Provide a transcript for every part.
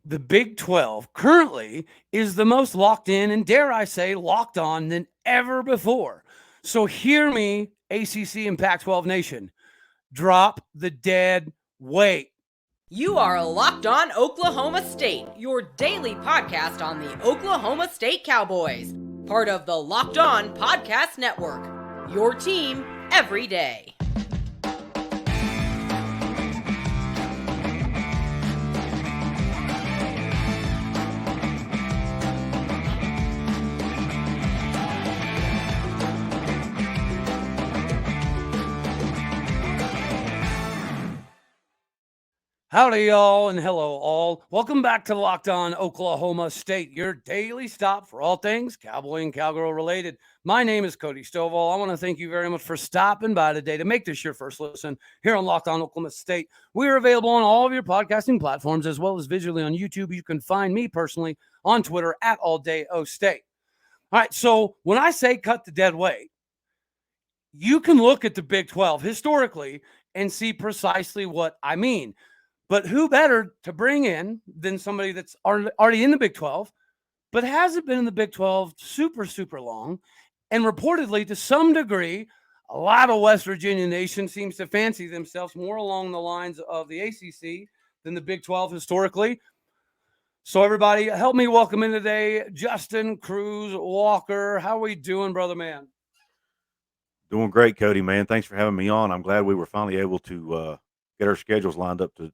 The Big 12 currently is the most locked in and, dare I say, locked on than ever before. So hear me, ACC and Pac 12 Nation. Drop the dead weight. You are Locked On Oklahoma State, your daily podcast on the Oklahoma State Cowboys, part of the Locked On Podcast Network. Your team every day. Howdy, y'all, and hello, all. Welcome back to Locked On Oklahoma State, your daily stop for all things cowboy and cowgirl related. My name is Cody Stovall. I want to thank you very much for stopping by today to make this your first listen here on Locked On Oklahoma State. We are available on all of your podcasting platforms as well as visually on YouTube. You can find me personally on Twitter at AllDayOState. All right, so when I say cut the dead weight, you can look at the Big 12 historically and see precisely what I mean. But who better to bring in than somebody that's already in the Big 12, but hasn't been in the Big 12 super long. And reportedly, to some degree, a lot of West Virginia nation seems to fancy themselves more along the lines of the ACC than the Big 12 historically. So everybody, help me welcome in today, Justin Cruz Walker. How are we doing, brother man? Doing great, Cody, man. Thanks for having me on. I'm glad we were finally able to get our schedules lined up to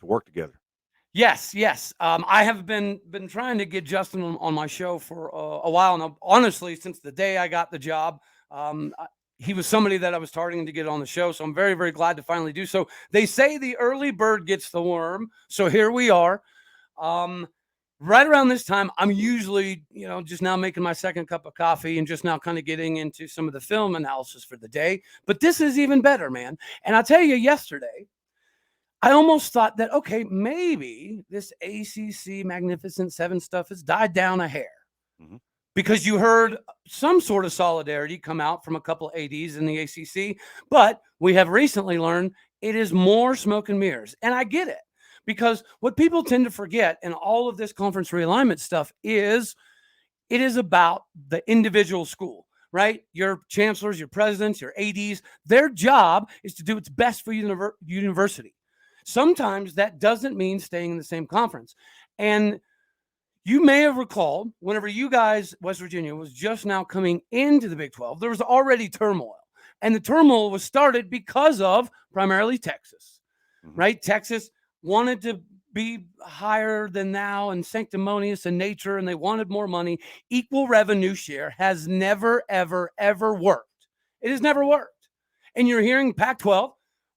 work together. Yes. I have been trying to get Justin on my show for a while now. Honestly, since the day I got the job, he was somebody that I was targeting to get on the show. So I'm very, very glad to finally do so. They say the early bird gets the worm. So here we are. Right around this time, I'm usually, just now making my second cup of coffee and just now kind of getting into some of the film analysis for the day. But this is even better, man. And I'll tell you, yesterday, I almost thought that, okay, maybe this ACC Magnificent Seven stuff has died down a hair because you heard some sort of solidarity come out from a couple ADs in the ACC. But we have recently learned it is more smoke and mirrors. And I get it, because what people tend to forget in all of this conference realignment stuff is it is about the individual school, right? Your chancellors, your presidents, your ADs, their job is to do what's best for university. Sometimes that doesn't mean staying in the same conference. And you may have recalled whenever you guys, West Virginia, was just now coming into the Big 12, there was already turmoil. And the turmoil was started because of primarily Texas, right? Texas wanted to be higher than thou and sanctimonious in nature, and they wanted more money. Equal revenue share has never, ever, ever worked. It has never worked. And you're hearing Pac-12,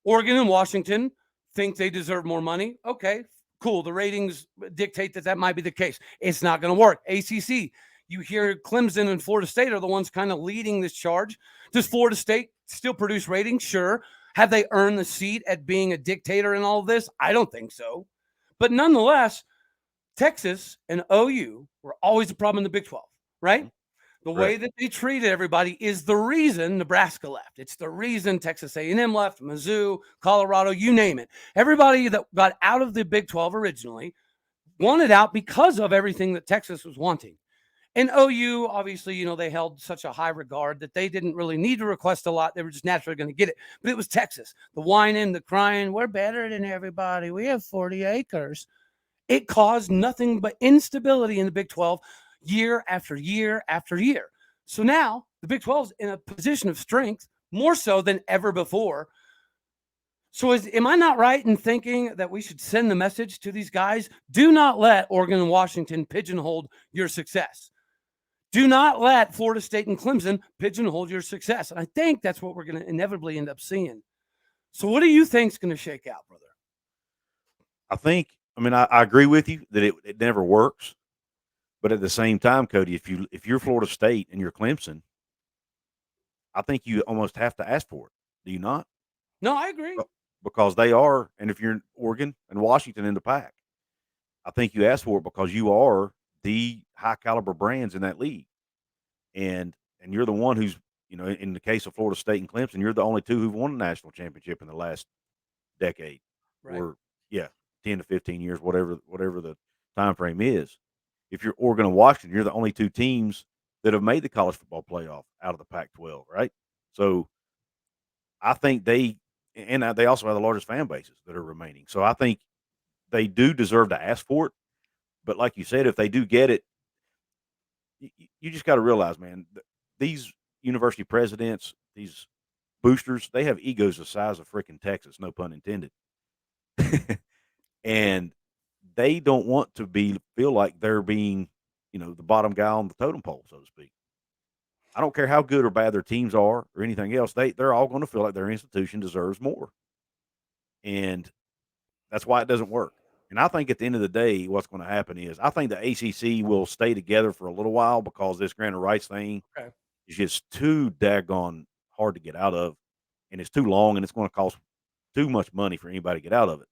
Oregon and Washington think they deserve more money. Okay, cool. The ratings dictate that might be the case. It's not going to work. ACC, you hear Clemson and Florida State are the ones kind of leading this charge. Does Florida State still produce ratings? Sure. Have they earned the seat at being a dictator in all of this? I don't think so. But nonetheless, Texas and OU were always a problem in the Big 12, right? The way that they treated everybody is the reason Nebraska left. It's the reason Texas A&M left, Mizzou, Colorado, you name it. Everybody that got out of the Big 12 originally wanted out because of everything that Texas was wanting. And OU, obviously, they held such a high regard that they didn't really need to request a lot. They were just naturally going to get it. But it was Texas, the whining, the crying, we're better than everybody. We have 40 acres. It caused nothing but instability in the Big 12 year after year after year. So now the Big 12 is in a position of strength, more so than ever before. So am I not right in thinking that we should send the message to these guys? Do not let Oregon and Washington pigeonhole your success. Do not let Florida State and Clemson pigeonhole your success. And I think that's what we're going to inevitably end up seeing. So what do you think is going to shake out, brother? I agree with you that it never works. But at the same time, Cody, if you're Florida State and you're Clemson, I think you almost have to ask for it. Do you not? No, I agree. Because they are, and if you're in Oregon and Washington in the PAC, I think you ask for it because you are the high caliber brands in that league. And you're the one who's, in the case of Florida State and Clemson, you're the only two who've won a national championship in the last decade. Right. Or 10 to 15 years, whatever the time frame is. If you're Oregon and Washington, you're the only two teams that have made the college football playoff out of the Pac-12, right? So I think they also have the largest fan bases that are remaining. So I think they do deserve to ask for it. But like you said, if they do get it, you just got to realize, man, these university presidents, these boosters, they have egos the size of freaking Texas, no pun intended. And they don't want to feel like they're being, the bottom guy on the totem pole, so to speak. I don't care how good or bad their teams are or anything else. They're all going to feel like their institution deserves more. And that's why it doesn't work. And I think at the end of the day, what's going to happen is I think the ACC will stay together for a little while because this granted rights thing is just too daggone hard to get out of. And it's too long and it's going to cost too much money for anybody to get out of it.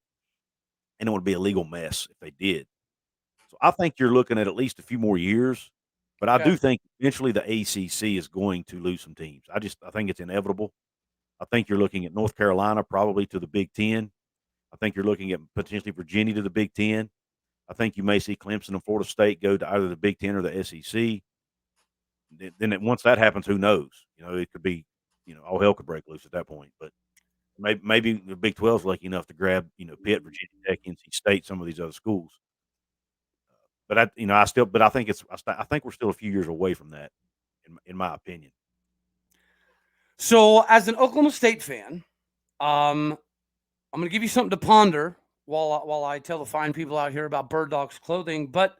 And it would be a legal mess if they did. So I think you're looking at least a few more years. But I do think eventually the ACC is going to lose some teams. I think it's inevitable. I think you're looking at North Carolina probably to the Big Ten. I think you're looking at potentially Virginia to the Big Ten. I think you may see Clemson and Florida State go to either the Big Ten or the SEC. Then once that happens, who knows? It could be, all hell could break loose at that point. But maybe the Big 12 is lucky enough to grab, Pitt, Virginia Tech, NC State, some of these other schools. But I think we're still a few years away from that, in my opinion. So, as an Oklahoma State fan, I'm going to give you something to ponder while I tell the fine people out here about Birddogs clothing. But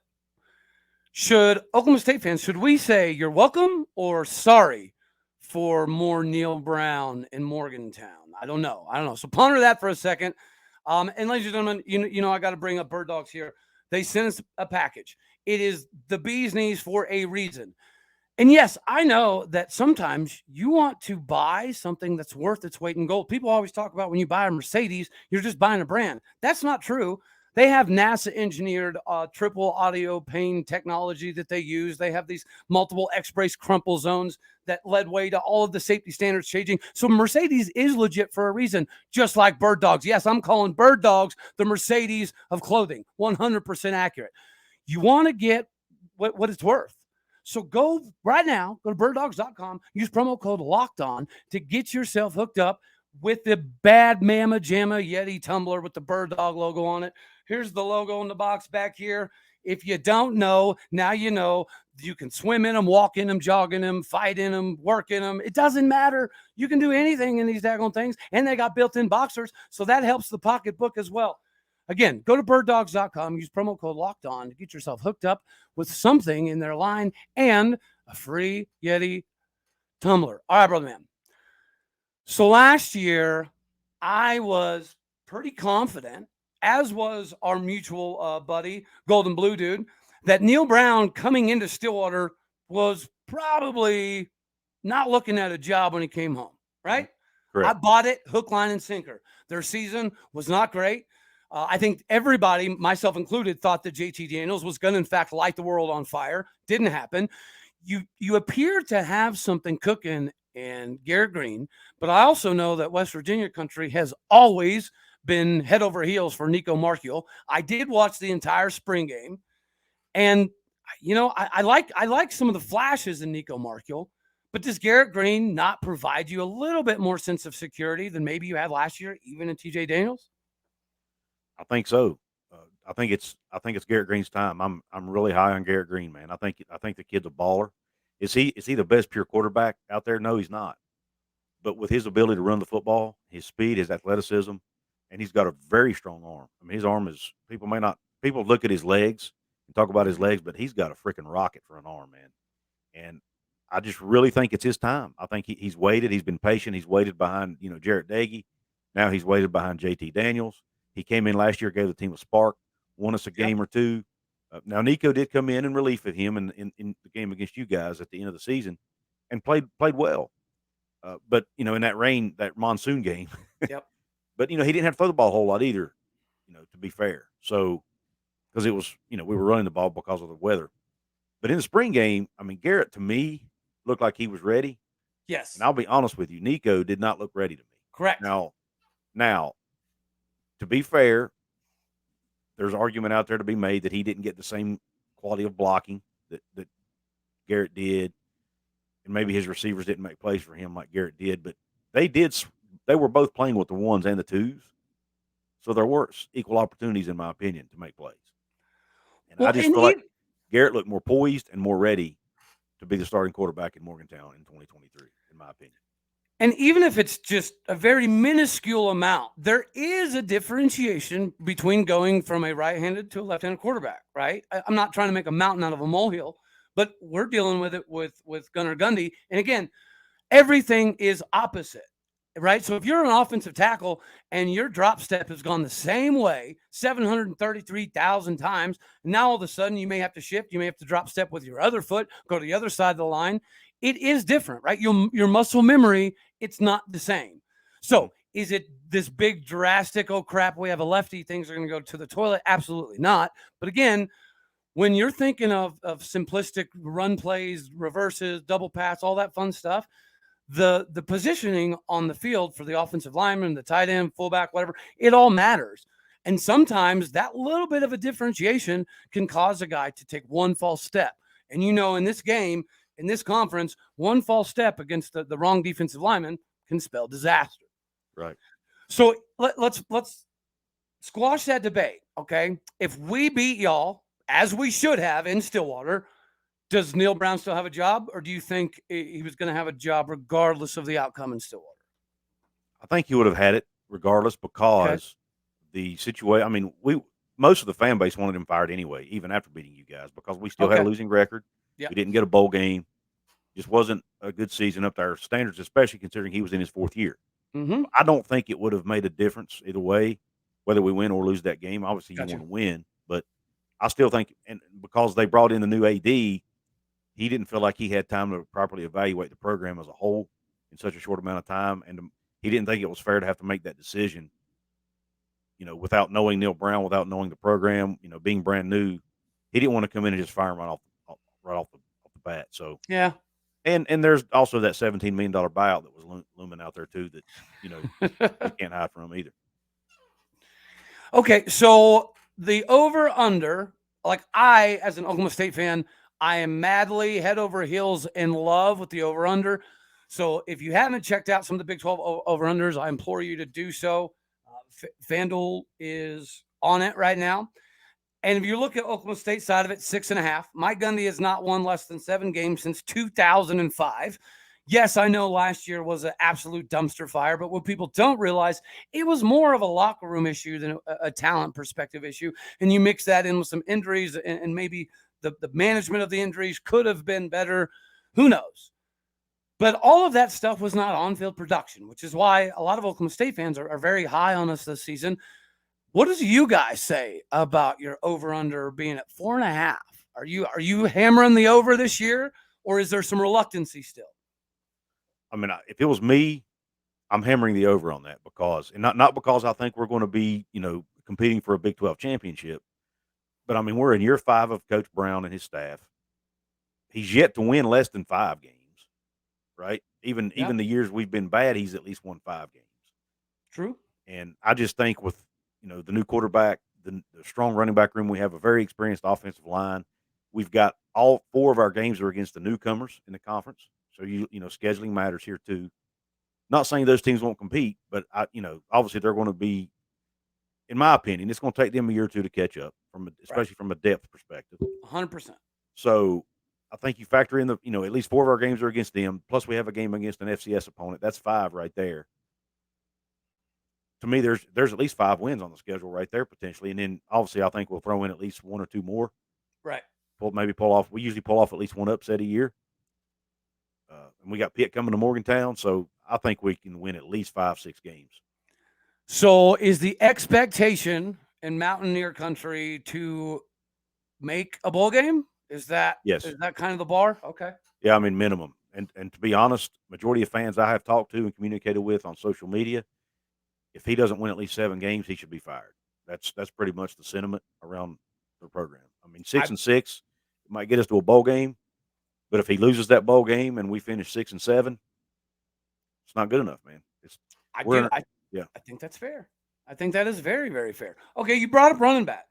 Oklahoma State fans, should we say you're welcome or sorry for more Neal Brown in Morgantown? I don't know. So ponder that for a second. And ladies and gentlemen, I got to bring up Birddogs here. They sent us a package. It is the bee's knees for a reason. And yes, I know that sometimes you want to buy something that's worth its weight in gold. People always talk about when you buy a Mercedes, you're just buying a brand. That's not true. They have NASA engineered triple audio pane technology that they use. They have these multiple X-brace crumple zones that led way to all of the safety standards changing. So Mercedes is legit for a reason, just like Birddogs. Yes, I'm calling Birddogs the Mercedes of clothing, 100% accurate. You want to get what it's worth. So go right now, go to birddogs.com, use promo code LOCKEDON to get yourself hooked up with the Bad Mama Jamma Yeti tumbler with the Birddog logo on it. Here's the logo in the box back here. If you don't know, now you know. You can swim in them, walk in them, jog in them, fight in them, work in them. It doesn't matter. You can do anything in these daggone things. And they got built-in boxers, so that helps the pocketbook as well. Again, go to birddogs.com, use promo code LOCKEDON to get yourself hooked up with something in their line and a free Yeti tumbler. All right, brother man. So last year, I was pretty confident, as was our mutual buddy, Golden Blue Dude, that Neal Brown coming into Stillwater was probably not looking at a job when he came home, right? Correct. I bought it hook, line, and sinker. Their season was not great. I think everybody, myself included, thought that JT Daniels was going to, in fact, light the world on fire. Didn't happen. You appear to have something cooking in Garrett Green, but I also know that West Virginia country has always been head over heels for Nico Marchiol. I did watch the entire spring game, and I like some of the flashes in Nico Marchiol, but does Garrett Green not provide you a little bit more sense of security than maybe you had last year, even in TJ Daniels? I think so. I think it's Garrett Green's time. I'm really high on Garrett Green, man. I think the kid's a baller. Is he the best pure quarterback out there? No, he's not. But with his ability to run the football, his speed, his athleticism, and he's got a very strong arm. I mean, his arm is people look at his legs and talk about his legs, but he's got a freaking rocket for an arm, man. And I just really think it's his time. I think he's waited. He's been patient. He's waited behind, Jarrett Dagey. Now he's waited behind JT Daniels. He came in last year, gave the team a spark, won us a game or two. Now Nico did come in relief of him in the game against you guys at the end of the season, and played well. But in that monsoon game, Yep. But he didn't have to throw the ball a whole lot either. To be fair, so because it was we were running the ball because of the weather. But in the spring game, I mean, Garrett to me looked like he was ready. Yes. And I'll be honest with you, Nico did not look ready to me. Correct. Now, to be fair, there's argument out there to be made that he didn't get the same quality of blocking that Garrett did, and maybe his receivers didn't make plays for him like Garrett did. But they were both playing with the ones and the twos, so there were equal opportunities, in my opinion, to make plays. And I just feel like Garrett looked more poised and more ready to be the starting quarterback in Morgantown in 2023, in my opinion. And even if it's just a very minuscule amount, there is a differentiation between going from a right-handed to a left-handed quarterback, right? I'm not trying to make a mountain out of a molehill, but we're dealing with it with Gunnar Gundy. And again, everything is opposite, right? So if you're an offensive tackle and your drop step has gone the same way 733,000 times, now all of a sudden you may have to shift. You may have to drop step with your other foot, go to the other side of the line. It is different, right? Your muscle memory, it's not the same. So is it this big drastic, oh crap, we have a lefty, things are going to go to the toilet? Absolutely not. But again, when you're thinking of simplistic run plays, reverses, double pass, all that fun stuff, the positioning on the field for the offensive lineman, the tight end, fullback, whatever, it all matters. And sometimes that little bit of a differentiation can cause a guy to take one false step. And in this game, in this conference, one false step against the wrong defensive lineman can spell disaster. Right. So let's squash that debate, okay? If we beat y'all, as we should have in Stillwater, does Neal Brown still have a job, or do you think he was going to have a job regardless of the outcome in Stillwater? I think he would have had it regardless because the situation. I mean, most of the fan base wanted him fired anyway, even after beating you guys, because we still had a losing record. Yep. We didn't get a bowl game. Just wasn't a good season up to our standards, especially considering he was in his fourth year. Mm-hmm. I don't think it would have made a difference either way, whether we win or lose that game. Obviously, Gotcha. You want to win, but I still think, and because they brought in the new AD, he didn't feel like he had time to properly evaluate the program as a whole in such a short amount of time, and he didn't think it was fair to have to make that decision, without knowing Neal Brown, without knowing the program, being brand new. He didn't want to come in and just fire him right off the bat. So yeah. And there's also that $17 million buyout that was looming out there too that, you can't hide from either. Okay, so the over-under, like I, as an Oklahoma State fan, I am madly head over heels in love with the over-under. So if you haven't checked out some of the Big 12 over-unders, I implore you to do so. FanDuel is on it right now. And if you look at Oklahoma State side of it, 6.5. Mike Gundy has not won less than 7 games since 2005. Yes, I know last year was an absolute dumpster fire, but what people don't realize, it was more of a locker room issue than a talent perspective issue. And you mix that in with some injuries, and maybe the management of the injuries could have been better. Who knows? But all of that stuff was not on-field production, which is why a lot of Oklahoma State fans are very high on us this season. What does you guys say about your over-under being at 4.5? Are you hammering the over this year, or is there some reluctancy still? I mean, if it was me, I'm hammering the over on that because, and not because I think we're going to be, competing for a Big 12 championship, but I mean, we're in year 5 of Coach Brown and his staff. He's yet to win less than 5 games, right? Even the years we've been bad, he's at least won 5 games. True. And I just think with, the new quarterback, the strong running back room, we have a very experienced offensive line. We've got all 4 of our games are against the newcomers in the conference. So, scheduling matters here too. Not saying those teams won't compete, but obviously they're going to be, in my opinion, it's going to take them a year or two to catch up especially from a depth perspective. 100%. So I think you factor in at least 4 of our games are against them. Plus we have a game against an FCS opponent. That's 5 right there. To me, there's at least 5 wins on the schedule right there potentially, and then obviously I think we'll throw in at least 1 or 2 more. Right. Pull off. We usually pull off at least 1 upset a year, and we got Pitt coming to Morgantown, so I think we can win at least 5-6 games. So, is the expectation in Mountaineer Country to make a bowl game? Is that kind of the bar? Okay. Yeah, I mean minimum, and to be honest, majority of fans I have talked to and communicated with on social media, if he doesn't win at least 7 games, he should be fired. That's pretty much the sentiment around the program. I mean, 6-6 might get us to a bowl game, but if he loses that bowl game and we finish 6-7, it's not good enough, man. I think that's fair. I think that is very, very fair. Okay, you brought up running back.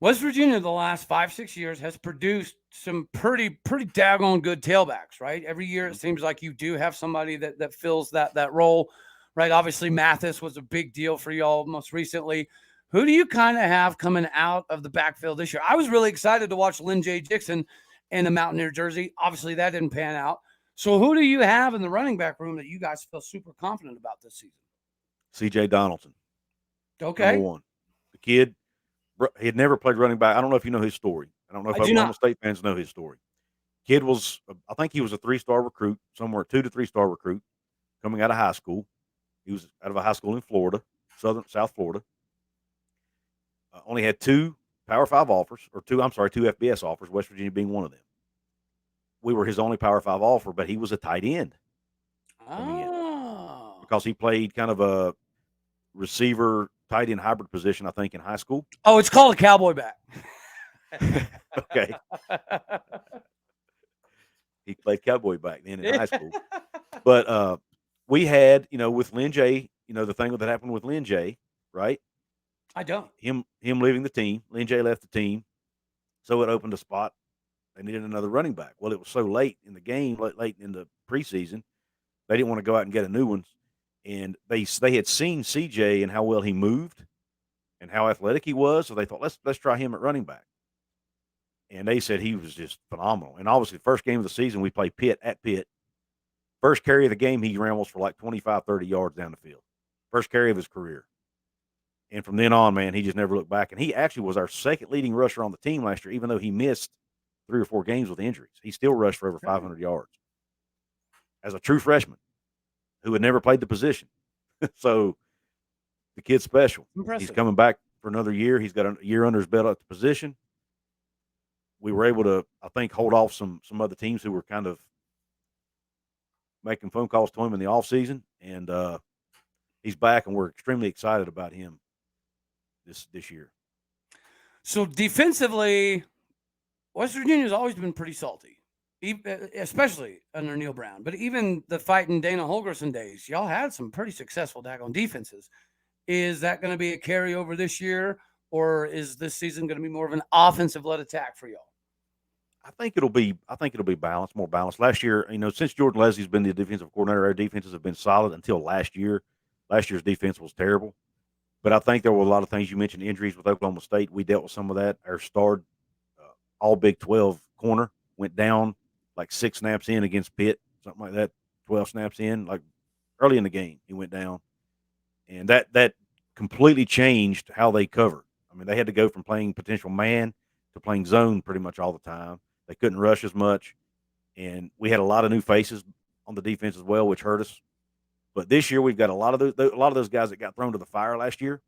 West Virginia, the last 5-6 years, has produced some pretty daggone good tailbacks, right? Every year it seems like you do have somebody that fills that role, right? Obviously, Mathis was a big deal for y'all most recently. Who do you kind of have coming out of the backfield this year? I was really excited to watch Lynn J. Dixon in the Mountaineer jersey. Obviously, that didn't pan out. So who do you have in the running back room that you guys feel super confident about this season? C.J. Donaldson, Okay. number one. The kid, he had never played running back. I don't know if you know his story. I don't know if I do Oklahoma not. State fans know his story. Kid was, I think he was a 3-star recruit, somewhere 2 to 3-star recruit coming out of high school. He was out of a high school in Florida, South Florida. Only had 2 Power 5 offers, or 2 FBS offers, West Virginia being one of them. We were his only Power 5 offer, but he was a tight end coming in Oh. because he played kind of a receiver tight end hybrid position, I think, in high school. Oh, it's called a cowboy back. Okay. He played cowboy back then in high school. But we had, with Lynn J., the thing that happened with Lynn J., right? I don't. Him leaving the team. Lynn J. left the team. So it opened a spot. They needed another running back. Well, it was so late in the game, late in the preseason, they didn't want to go out and get a new one. And they had seen CJ and how well he moved and how athletic he was. So they thought, let's try him at running back. And they said he was just phenomenal. And obviously, the first game of the season, we played Pitt at Pitt. First carry of the game, he ran almost for like 25, 30 yards down the field. First carry of his career. And from then on, man, he just never looked back. And he actually was our second leading rusher on the team last year, even though he missed 3 or 4 games with injuries. He still rushed for over 500 yards as a true freshman who had never played the position. So the kid's special. Impressive. He's coming back for another year. He's got a year under his belt at the position. We were able to, I think, hold off some other teams who were kind of making phone calls to him in the offseason. And he's back, and we're extremely excited about him this year. So defensively, West Virginia's always been pretty salty, especially under Neal Brown. But even the fighting Dana Holgerson days, y'all had some pretty successful daggone defenses. Is that going to be a carryover this year, or is this season going to be more of an offensive-led attack for y'all? I think it'll be balanced, more balanced. Last year, since Jordan Leslie's been the defensive coordinator, our defenses have been solid until last year. Last year's defense was terrible. But I think there were a lot of things. You mentioned injuries with Oklahoma State. We dealt with some of that. Our starred all Big 12 corner went down like 6 snaps in against Pitt, something like that, 12 snaps in, like early in the game, he went down. And that completely changed how they covered. I mean, they had to go from playing potential man to playing zone pretty much all the time. They couldn't rush as much. And we had a lot of new faces on the defense as well, which hurt us. But this year, we've got a lot of those guys that got thrown to the fire last year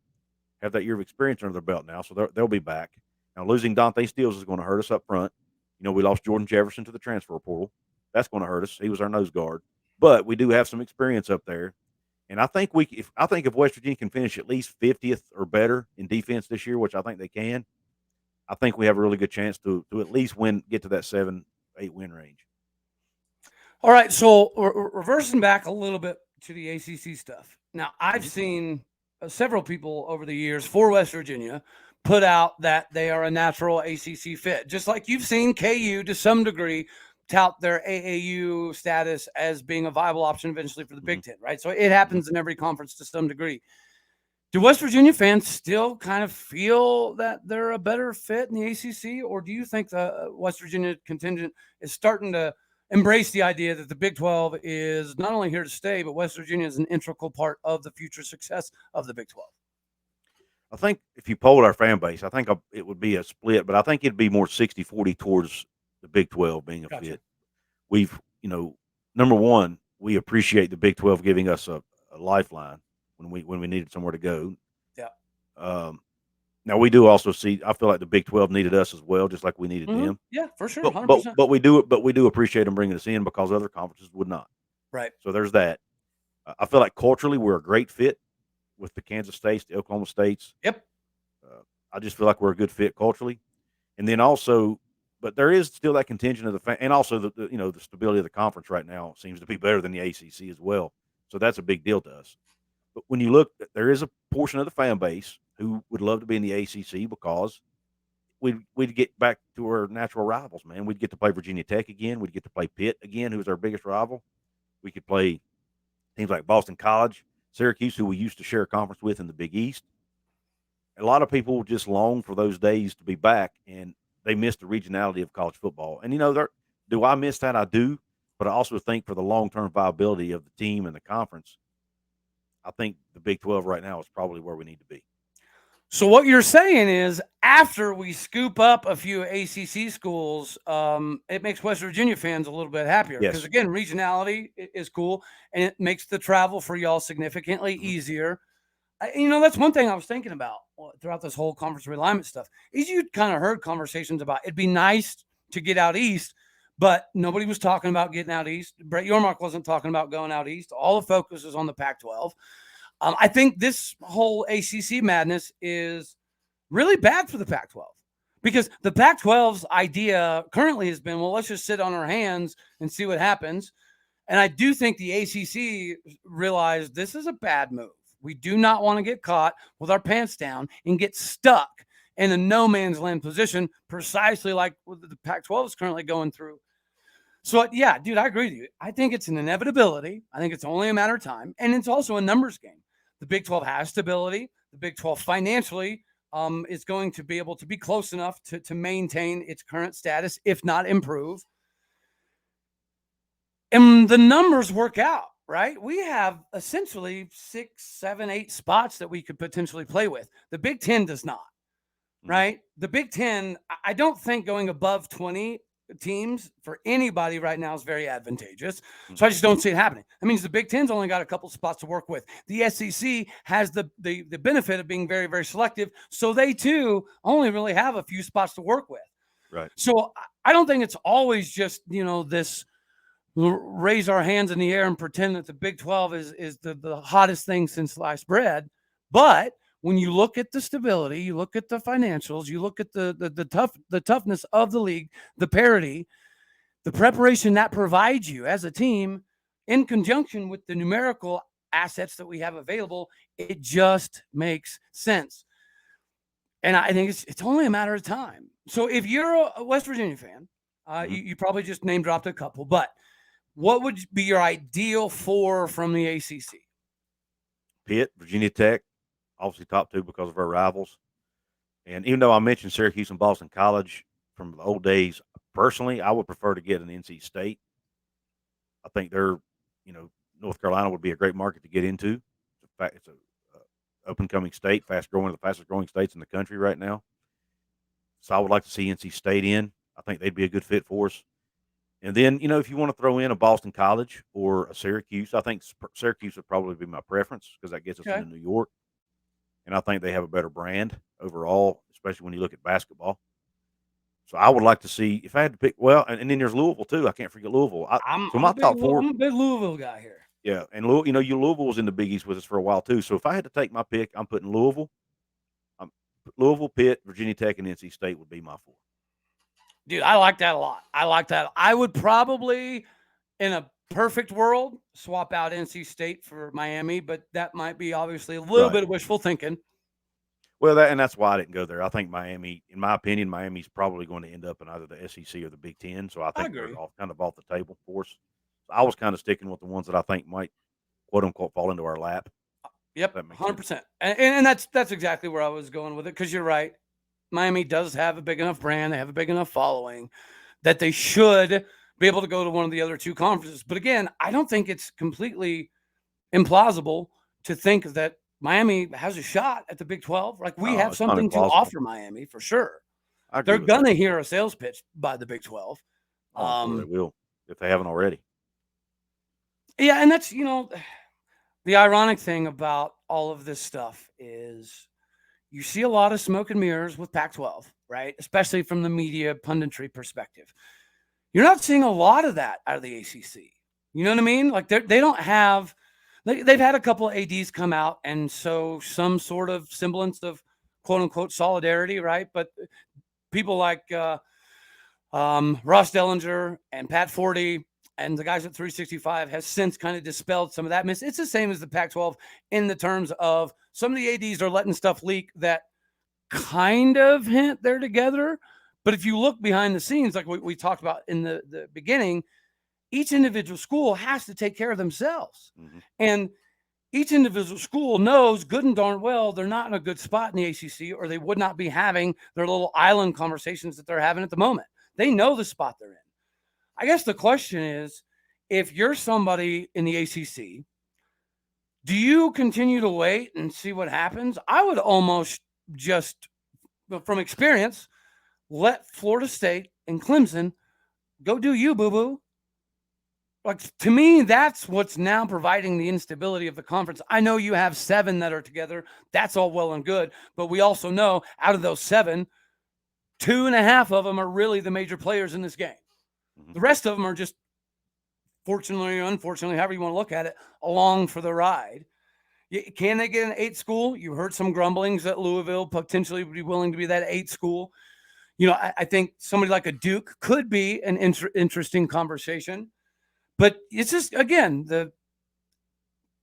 have that year of experience under their belt now, so they'll be back. Now, losing Dante Stills is going to hurt us up front. We lost Jordan Jefferson to the transfer portal. That's going to hurt us. He was our nose guard. But we do have some experience up there. And I think if West Virginia can finish at least 50th or better in defense this year, which I think they can, I think we have a really good chance to at least get to that 7-8 win range. All right, so reversing back a little bit to the ACC stuff. Now, I've seen several people over the years for West Virginia put out that they are a natural ACC fit, just like you've seen KU to some degree tout their AAU status as being a viable option eventually for the Big Ten, right? So it happens in every conference to some degree. Do West Virginia fans still kind of feel that they're a better fit in the ACC, or do you think the West Virginia contingent is starting to embrace the idea that the Big 12 is not only here to stay, but West Virginia is an integral part of the future success of the Big 12? I think if you polled our fan base, I think it would be a split, but I think it'd be more 60-40 towards the Big 12 being a fit. We've, number one, we appreciate the Big 12 giving us a lifeline when we needed somewhere to go. Yeah. Now we do also see. I feel like the Big 12 needed us as well, just like we needed them. Yeah, for sure. 100%. But we do appreciate them bringing us in because other conferences would not. Right. So there's that. I feel like culturally we're a great fit with the Kansas States, the Oklahoma States. Yep. I just feel like we're a good fit culturally, and then also, but there is still that contingent of and also the stability of the conference right now seems to be better than the ACC as well. So that's a big deal to us. But when you look, there is a portion of the fan base who would love to be in the ACC because we'd get back to our natural rivals, man. We'd get to play Virginia Tech again. We'd get to play Pitt again, who's our biggest rival. We could play teams like Boston College, Syracuse, who we used to share a conference with in the Big East. A lot of people just long for those days to be back, and they miss the regionality of college football. And, do I miss that? I do. But I also think for the long-term viability of the team and the conference, I think the Big 12 right now is probably where we need to be. So what you're saying is after we scoop up a few ACC schools, it makes West Virginia fans a little bit happier because, again, regionality is cool, and it makes the travel for y'all significantly easier. That's one thing I was thinking about throughout this whole conference realignment stuff is you kind of heard conversations about it'd be nice to get out east, but nobody was talking about getting out east. Brett Yormark wasn't talking about going out east. All the focus is on the Pac-12. I think this whole ACC madness is really bad for the Pac-12 because the Pac-12's idea currently has been, well, let's just sit on our hands and see what happens. And I do think the ACC realized this is a bad move. We do not want to get caught with our pants down and get stuck in a no man's land position, precisely like the Pac-12 is currently going through. So, yeah, dude, I agree with you. I think it's an inevitability. I think it's only a matter of time. And it's also a numbers game. The Big 12 has stability. The Big 12 financially is going to be able to be close enough to maintain its current status, if not improve. And the numbers work out. Right? We have essentially 6, 7, 8 spots that we could potentially play with. The Big 10 does not, right? The Big 10, I don't think going above 20 teams for anybody right now is very advantageous. So I just don't see it happening. That means the Big 10's only got a couple spots to work with. The SEC has the benefit of being very, very selective. So they too only really have a few spots to work with. Right. So I don't think it's always just, this raise our hands in the air and pretend that the Big 12 is the hottest thing since sliced bread. But when you look at the stability, you look at the financials, you look at the toughness of the league, the parity, the preparation that provides you as a team in conjunction with the numerical assets that we have available, it just makes sense. And I think it's only a matter of time. So if you're a West Virginia fan, you probably just name dropped a couple, but what would be your ideal 4 from the ACC? Pitt, Virginia Tech, obviously top 2 because of our rivals. And even though I mentioned Syracuse and Boston College from the old days, personally, I would prefer to get an NC State. I think they're, North Carolina would be a great market to get into. In fact, it's a up-and-coming state, one of the fastest-growing states in the country right now. So I would like to see NC State in. I think they'd be a good fit for us. And then, if you want to throw in a Boston College or a Syracuse, I think Syracuse would probably be my preference because that gets us into New York. And I think they have a better brand overall, especially when you look at basketball. So I would like to see, if I had to pick, and then there's Louisville too. I can't forget Louisville. I'm a big Louisville guy here. Yeah, and Louisville was in the Big East with us for a while too. So if I had to take my pick, I'm putting Louisville. Louisville, Pitt, Virginia Tech, and NC State would be my 4. Dude, I like that a lot. I like that. I would probably, in a perfect world, swap out NC State for Miami, but that might be obviously a little bit of wishful thinking. Well, that's why I didn't go there. I think Miami, in my opinion, Miami's probably going to end up in either the SEC or the Big 10. So I think they're kind of off the table for us. So I was kind of sticking with the ones that I think might, quote unquote, fall into our lap. Yep, 100%. And that's exactly where I was going with it because you're right. Miami does have a big enough brand. They have a big enough following that they should be able to go to one of the other 2 conferences. But again, I don't think it's completely implausible to think that Miami has a shot at the Big 12. Like we have something to offer Miami for sure. They're going to hear a sales pitch by the Big 12. They will if they haven't already. Yeah. And that's, the ironic thing about all of this stuff is you see a lot of smoke and mirrors with Pac-12, right? Especially from the media punditry perspective. You're not seeing a lot of that out of the ACC. You know what I mean? Like they don't have, they've had a couple of ADs come out and so some sort of semblance of quote unquote solidarity, right? But people like Ross Dellinger and Pat Forty and the guys at 365 has since kind of dispelled some of that myth. It's the same as the Pac-12 in the terms of some of the ADs are letting stuff leak that kind of hint they're together. But if you look behind the scenes, like we talked about in the beginning, each individual school has to take care of themselves. Mm-hmm. And each individual school knows good and darn well they're not in a good spot in the ACC, or they would not be having their little island conversations that they're having at the moment. They know the spot they're in. I guess the question is, if you're somebody in the ACC, do you continue to wait and see what happens? I would almost just, from experience, let Florida State and Clemson go do you, boo-boo. Like, to me, that's what's now providing the instability of the conference. I know you have 7 that are together. That's all well and good. But we also know out of those 7, 2.5 of them are really the major players in this game. Mm-hmm. The rest of them are just, fortunately or unfortunately, however you want to look at it, along for the ride. Can they get an 8 school? You heard some grumblings that Louisville potentially would be willing to be that 8 school. You know, I think somebody like a Duke could be an interesting conversation. But it's just, again, the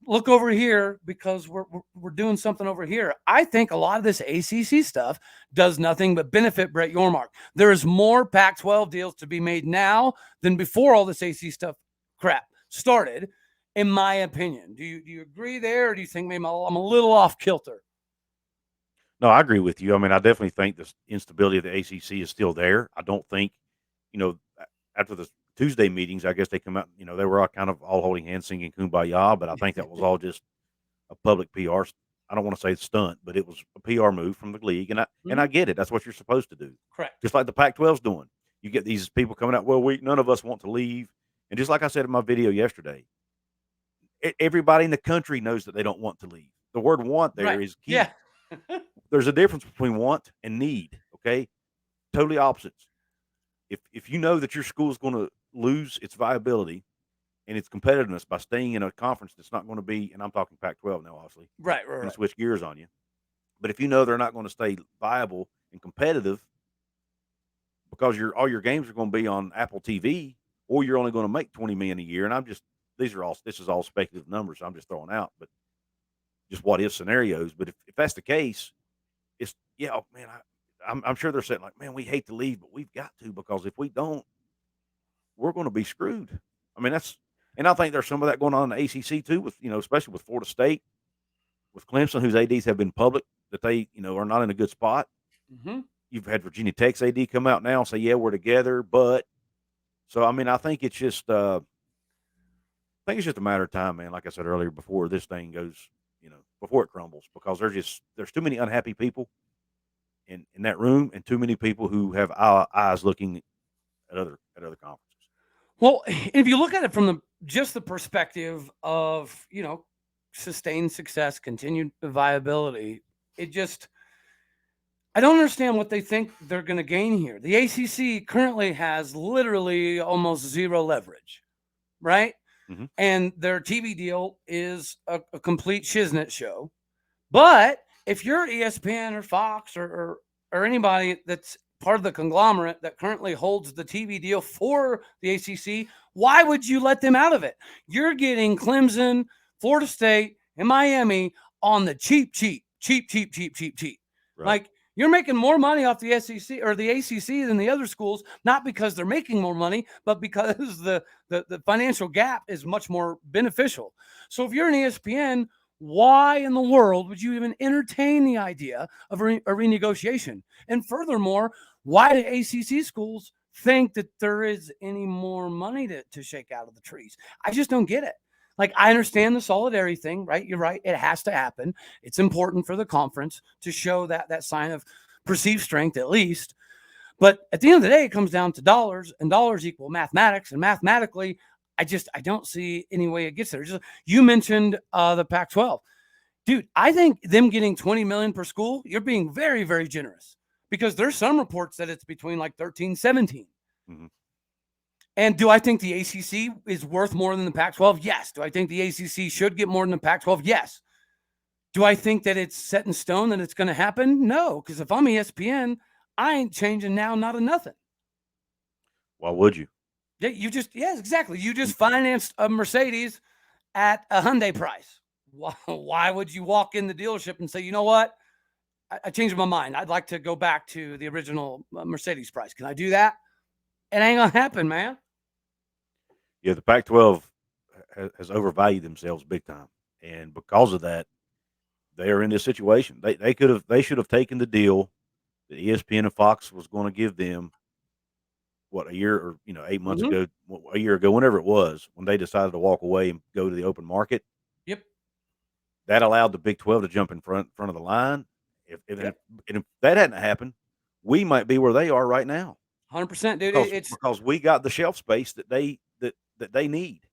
look over here because we're doing something over here. I think a lot of this ACC stuff does nothing but benefit Brett Yormark. There is more Pac-12 deals to be made now than before all this ACC stuff crap started, in my opinion. Do you agree there, or do you think maybe I'm a little off kilter? No, I agree with you. I mean, I definitely think the instability of the ACC is still there. I don't think, after the Tuesday meetings, I guess they come out, they were all kind of all holding hands singing Kumbaya, but I think that was all just a public PR. I don't want to say stunt, but it was a PR move from the league. And I get it. That's what you're supposed to do. Correct. Just like the Pac-12's doing. You get these people coming out, well, none of us want to leave. And just like I said in my video yesterday, everybody in the country knows that they don't want to leave. The word want there is key. Yeah. There's a difference between want and need, okay? Totally opposites. If you know that your school is going to lose its viability and its competitiveness by staying in a conference that's not going to be, and I'm talking Pac-12 now, obviously. Right. I'm going to switch gears on you. But if you know they're not going to stay viable and competitive because all your games are going to be on Apple TV, or you're only going to make $20 million a year, and this is all speculative numbers I'm just throwing out, but just what if scenarios. But if that's the case, it's, man, I'm sure they're saying, like, man, we hate to leave, but we've got to, because if we don't, we're going to be screwed. I mean, and I think there's some of that going on in the ACC too, with, especially with Florida State, with Clemson, whose ADs have been public that they, are not in a good spot. Mm-hmm. You've had Virginia Tech's AD come out now and say, yeah, we're together. But so, I mean, I think it's just, a matter of time, man. Like I said earlier, before this thing goes, before it crumbles, because there's too many unhappy people in that room, and too many people who have eyes looking at other conferences. Well, if you look at it from just the perspective of, sustained success, continued viability, I don't understand what they think they're going to gain here. The ACC currently has literally almost zero leverage, right? Mm-hmm. And their TV deal is a complete shiznit show. But if you're ESPN or Fox or anybody that's part of the conglomerate that currently holds the TV deal for the ACC, why would you let them out of it? You're getting Clemson, Florida State, and Miami on the cheap. Right. Like, you're making more money off the SEC or the ACC than the other schools, not because they're making more money, but because the financial gap is much more beneficial. So if you're an ESPN, why in the world would you even entertain the idea of a renegotiation? And furthermore, why do ACC schools think that there is any more money to shake out of the trees? I just don't get it. Like, I understand the solidarity thing, right? You're right. It has to happen. It's important for the conference to show that sign of perceived strength, at least. But at the end of the day, it comes down to dollars, and dollars equal mathematics. And mathematically, I don't see any way it gets there. You mentioned the Pac-12. Dude, I think them getting $20 million per school, you're being very, very generous, because there's some reports that it's between like 13, 17. Mm-hmm. And do I think the ACC is worth more than the Pac-12? Yes. Do I think the ACC should get more than the Pac-12? Yes. Do I think that it's set in stone that it's going to happen? No, because if I'm ESPN, I ain't changing now, not a nothing. Why would you? Yeah, yes, exactly. You just financed a Mercedes at a Hyundai price. Why would you walk in the dealership and say, you know what? I changed my mind. I'd like to go back to the original Mercedes price. Can I do that? It ain't gonna happen, man. Yeah, the Pac-12 has overvalued themselves big time, and because of that, they are in this situation. They should have taken the deal that ESPN and Fox was going to give them. What, a year or 8 months Mhm. ago, a year ago, whenever it was, when they decided to walk away and go to the open market, Yep. that allowed the Big 12 to jump in front of the line. Yep. If that hadn't happened, we might be where they are right now 100%, dude. It's because we got the shelf space that they need,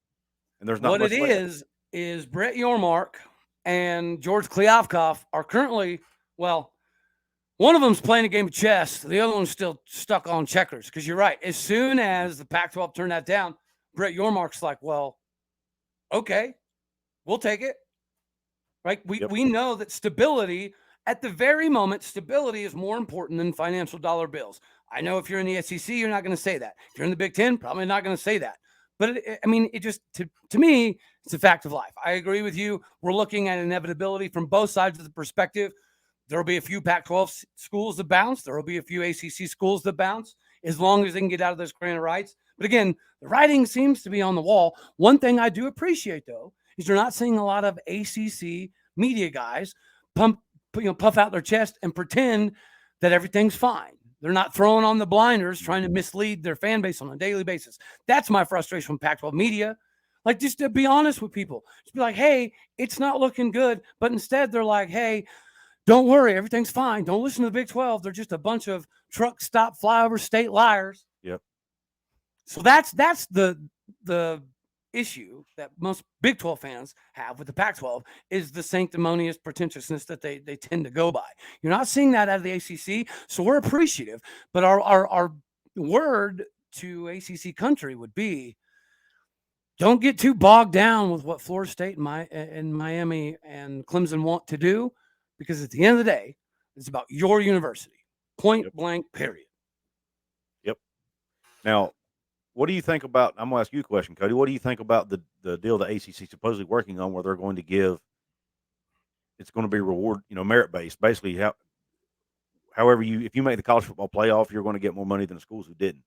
and there's not what it much left. is Brett Yormark and George Kliavkoff are currently, well, one of them's playing a game of chess. The other one's still stuck on checkers. Because you're right. As soon as the Pac-12 turned that down, Brett Yormark's like, well, okay, we'll take it. Right? Yep. We know that stability, at the very moment, stability is more important than financial dollar bills. I know if you're in the SEC, you're not going to say that. If you're in the Big Ten, probably not going to say that. But it just to me, it's a fact of life. I agree with you. We're looking at inevitability from both sides of the perspective. There will be a few Pac-12 schools that bounce. There will be a few ACC schools that bounce as long as they can get out of those grant of rights. But again, the writing seems to be on the wall. One thing I do appreciate, though, is you're not seeing a lot of ACC media guys puff out their chest and pretend that everything's fine. They're not throwing on the blinders, trying to mislead their fan base on a daily basis. That's my frustration with Pac-12 media. Like, just to be honest with people, just be like, hey, it's not looking good. But instead, they're like, hey, don't worry, everything's fine. Don't listen to the Big 12. They're just a bunch of truck stop flyover state liars. Yep. So that's the issue that most Big 12 fans have with the Pac-12 is the sanctimonious pretentiousness that they tend to go by. You're not seeing that out of the ACC, so we're appreciative. But our word to ACC country would be, don't get too bogged down with what Florida State and Miami and Clemson want to do, because at the end of the day, it's about your university. Point blank, period. Yep. Now, what do you think about? I'm going to ask you a question, Cody. What do you think about the deal the ACC is supposedly working on, where they're going to give? It's going to be reward, merit based. Basically, however if you make the college football playoff, you're going to get more money than the schools who didn't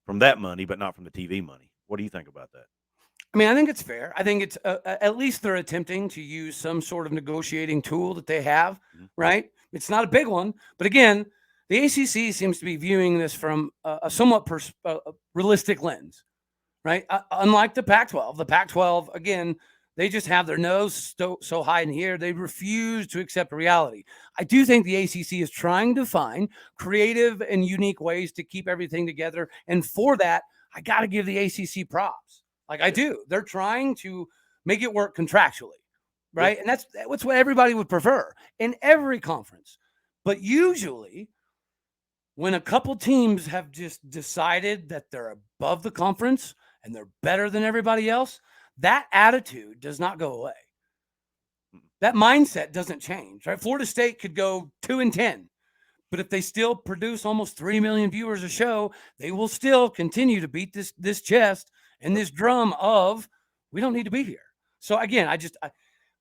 from that money, but not from the TV money. What do you think about that? I mean, I think it's fair. I think it's at least they're attempting to use some sort of negotiating tool that they have, right? It's not a big one, but again, the ACC seems to be viewing this from a somewhat realistic lens, right? Unlike the Pac-12, again, they just have their nose so high in the air. They refuse to accept reality. I do think the ACC is trying to find creative and unique ways to keep everything together. And for that, I got to give the ACC props. Like, I do. They're trying to make it work contractually, right? And that's what everybody would prefer in every conference. But usually, when a couple teams have just decided that they're above the conference and they're better than everybody else, that attitude does not go away. That mindset doesn't change, right? Florida State could go 2-10, but if they still produce almost 3 million viewers a show, they will still continue to beat this chest and this drum of, we don't need to be here. So again,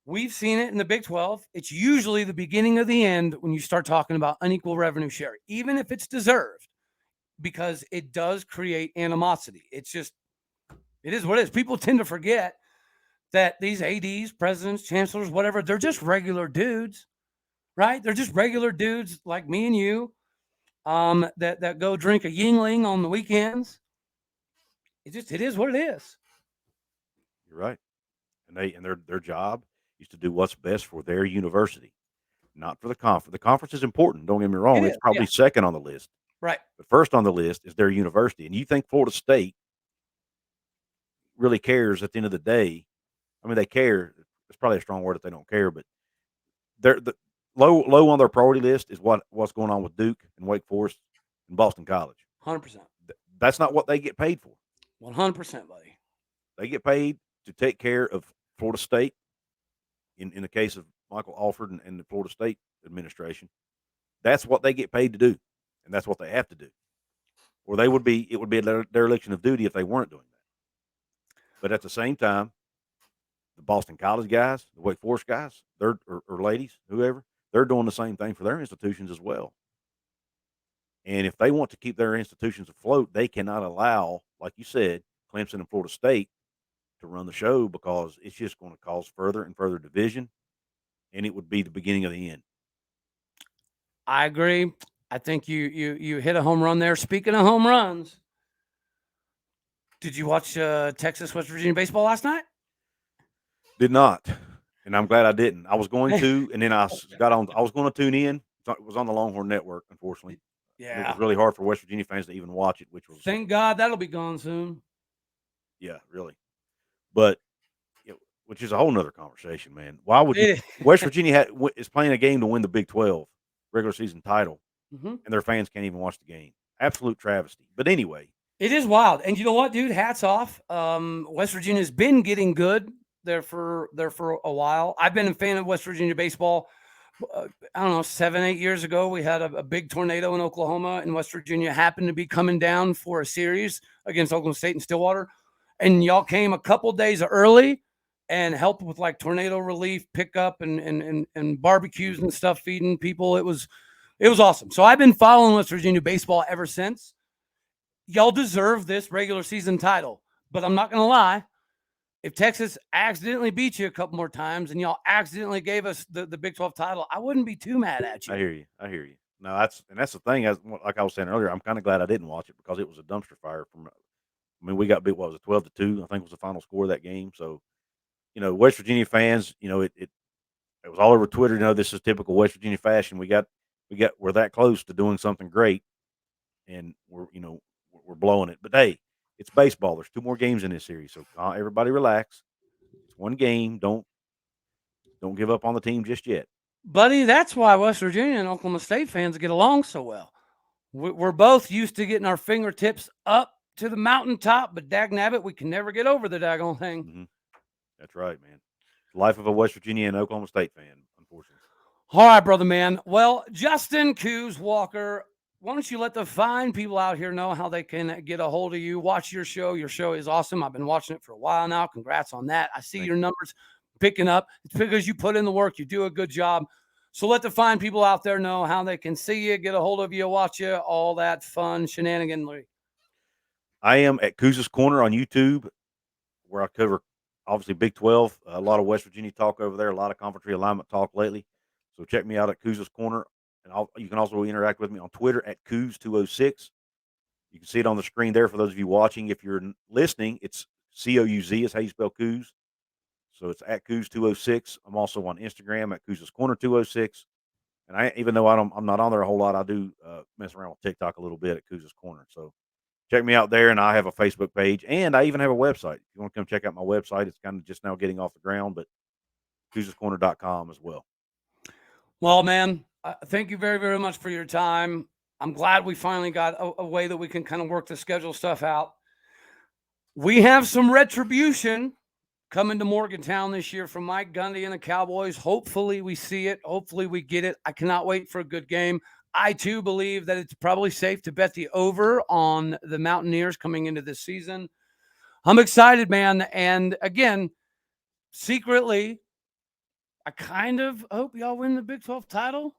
we've seen it in the Big 12. It's usually the beginning of the end when you start talking about unequal revenue share, even if it's deserved, because it does create animosity. It is what it is. People tend to forget that these ADs, presidents, chancellors, whatever, they're just regular dudes, right? They're just regular dudes like me and you that go drink a Yingling on the weekends. It is what it is. You're right. And their job is to do what's best for their university, not for the conference. The conference is important. Don't get me wrong; it's probably second on the list, right? But first on the list is their university. And you think Florida State really cares at the end of the day? I mean, they care. It's probably a strong word if they don't care, but they're low on their priority list is what's going on with Duke and Wake Forest and Boston College. 100%. That's not what they get paid for. 100%, buddy. They get paid to take care of Florida State. In the case of Michael Alford and the Florida State administration, that's what they get paid to do, and that's what they have to do. Or it would be a dereliction of duty if they weren't doing that. But at the same time, the Boston College guys, the Wake Forest guys, or ladies, whoever, they're doing the same thing for their institutions as well. And if they want to keep their institutions afloat, they cannot allow, like you said, Clemson and Florida State to run the show, because it's just going to cause further and further division, and it would be the beginning of the end. I agree. I think you hit a home run there. Speaking of home runs, did you watch Texas West Virginia baseball last night? Did not, and I'm glad I didn't. I was going to, and then I got on. I was going to tune in. It was on the Longhorn Network, unfortunately. And it was really hard for West Virginia fans to even watch it, which was, thank God that'll be gone soon. Yeah, really. But which is a whole nother conversation, man. Why would you, West Virginia is playing a game to win the Big 12 regular season title, and their fans can't even watch the game? Absolute travesty. But anyway, it is wild. And you know what, dude? Hats off. West Virginia's been getting good there for a while. I've been a fan of West Virginia baseball. I don't know, 7-8 years ago, we had a big tornado in Oklahoma, and West Virginia happened to be coming down for a series against Oklahoma State and Stillwater. And y'all came a couple days early and helped with like tornado relief, pickup and barbecues and stuff, feeding people. It was awesome. So I've been following West Virginia baseball ever since. Y'all deserve this regular season title, but I'm not going to lie. If Texas accidentally beat you a couple more times and y'all accidentally gave us the Big 12 title, I wouldn't be too mad at you. I hear you. No, that's the thing. Like I was saying earlier, I'm kind of glad I didn't watch it, because it was a dumpster fire. We got beat. What was it, 12-2? I think was the final score of that game. So, West Virginia fans, it was all over Twitter. This is typical West Virginia fashion. We're that close to doing something great, and we're blowing it. But hey, it's baseball. There's 2 more games in this series, so everybody relax. It's one game. Don't give up on the team just yet, buddy. That's why West Virginia and Oklahoma State fans get along so well. We're both used to getting our fingertips up to the mountaintop, but dagnabbit, we can never get over the daggone thing. Mm-hmm. That's right, man. Life of a West Virginia and Oklahoma State fan, unfortunately. All right, brother, man. Well, Justin COUZ Walker, why don't you let the fine people out here know how they can get a hold of you, watch your show. Your show is awesome. I've been watching it for a while now. Congrats on that. I see your numbers picking up. It's because you put in the work. You do a good job. So let the fine people out there know how they can see you, get a hold of you, watch you, all that fun shenaniganry. I am at COUZ's Corner on YouTube, where I cover, obviously, Big 12, a lot of West Virginia talk over there, a lot of conference realignment talk lately. So check me out at COUZ's Corner. And you can also interact with me on Twitter at COUZ206. You can see it on the screen there for those of you watching. If you're listening, it's COUZ is how you spell COUZ. So it's at COUZ206. I'm also on Instagram at COUZ's Corner 206. And even though I'm not on there a whole lot, I do mess around with TikTok a little bit at COUZ's Corner. So check me out there, and I have a Facebook page, and I even have a website. If you want to come check out my website, it's kind of just now getting off the ground, but COUZ'sCorner.com as well. Well, man, thank you very, very much for your time. I'm glad we finally got a way that we can kind of work the schedule stuff out. We have some retribution coming to Morgantown this year from Mike Gundy and the Cowboys. Hopefully we see it. Hopefully we get it. I cannot wait for a good game. I, too, believe that it's probably safe to bet the over on the Mountaineers coming into this season. I'm excited, man. And, again, secretly, I kind of hope y'all win the Big 12 title.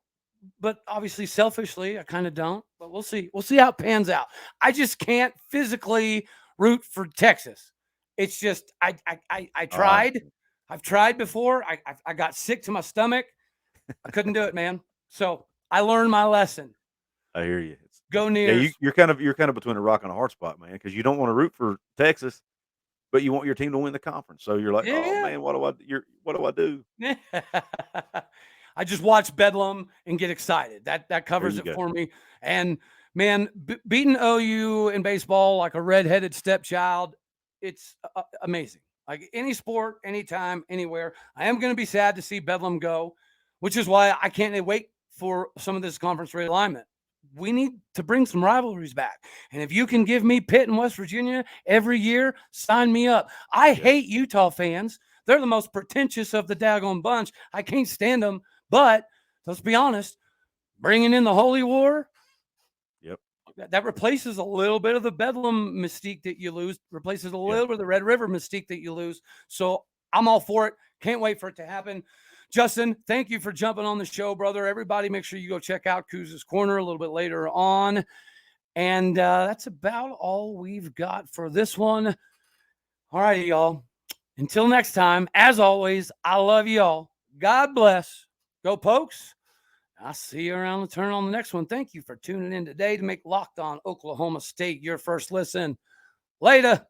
But, obviously, selfishly, I kind of don't. But we'll see. We'll see how it pans out. I just can't physically root for Texas. It's just I tried. I've tried before. I got sick to my stomach. I couldn't do it, man. So I learned my lesson. I hear you. Go Nears. Yeah, you're kind of between a rock and a hard spot, man, because you don't want to root for Texas, but you want your team to win the conference. So you're like, oh man, what do I do? I just watch Bedlam and get excited. That covers it for me. And man, beating OU in baseball like a redheaded stepchild, it's amazing. Like any sport, anytime, anywhere. I am going to be sad to see Bedlam go, which is why I can't wait for some of this conference realignment. We need to bring some rivalries back. And if you can give me Pitt and West Virginia every year, sign me up. I hate Utah fans. They're the most pretentious of the daggone bunch. I can't stand them. But let's be honest, bringing in the Holy War, that replaces a little bit of the Bedlam mystique that you lose, replaces a little bit of the Red River mystique that you lose. So I'm all for it. Can't wait for it to happen. Justin, thank you for jumping on the show, brother. Everybody, make sure you go check out COUZ's Corner a little bit later on. And that's about all we've got for this one. All righty, y'all. Until next time, as always, I love you all. God bless. Go Pokes. I'll see you around the turn on the next one. Thank you for tuning in today to make Locked On Oklahoma State your first listen. Later.